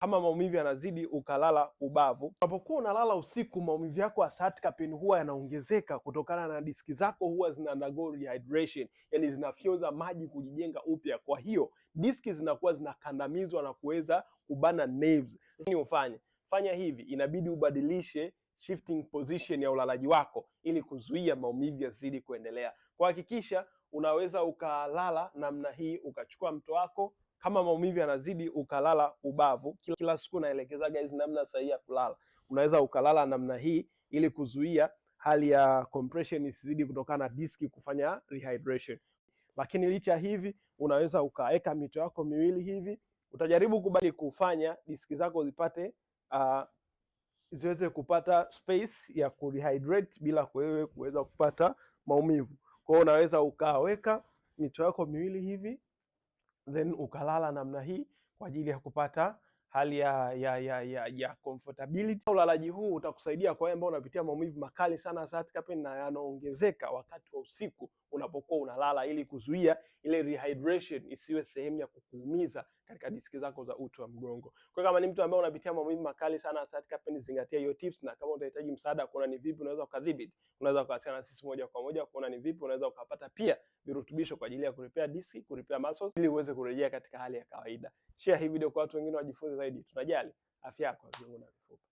Kama maumivu yanazidi, ukalala ubavu. Unapokuwa unalala usiku, maumivu yako ya sciatica pain huwa yanaongezeka kutokana na diski zako huwa zina undergo rehydration, yani zinafyonza maji kujijenga upya. Kwa hiyo diski zinakuwa zinakandamizwa na kuweza kubana nerves. Nini ufanye? Fanya hivi, inabidi ubadilishe shifting position ya ulalaji wako ili kuzuia maumivu yazidi kuendelea. Kwa hakikisha unaweza ukalala namna hii, ukachukua mto wako. Kama maumivu yanazidi, ukalala ubavu. Kila siku naelekeza guys namna sahihi ya kulala. Unaweza ukalala namna hii ili kuzuia hali ya compression isizidi kutokana na diski kufanya rehydration. Lakini licha hivi, unaweza ukaweka mito yako miwili hivi. Utajaribu kubali kufanya diski zako zipate ziweze kupata space ya kurehydrate bila wewe kuweza kupata maumivu. Kwa hiyo unaweza ukaweka mito yako miwili hivi, then ukalala namna hii kwa ajili ya kupata hali ya comfortability. Ulalaji huu utakusaidia kwa wewe ambao unapitia maumivu makali sana sciatica pain na yanaongezeka wakati wa usiku unapokuwa unalala, ili kuzuia ile rehydration isiwe sehemu ya kukuumiza katika diski zako za uti wa mgongo. Kwa kama ni mtu ambaye unapitia maumivu makali sana sciatica pain, zingatia hiyo tips, na kama unahitaji msaada kuona ni vipi unaweza ukadhibiti, unaweza kuwasiliana na sisi moja kwa moja kuona ni vipi unaweza ukapata pia virutubisho kwa ajili ya kurepair diski, kurepair muscles ili uweze kurejea katika hali ya kawaida. Share hii video kwa watu wengine wajifunze zaidi. Tunajali afya yako ya viungo na mifupa.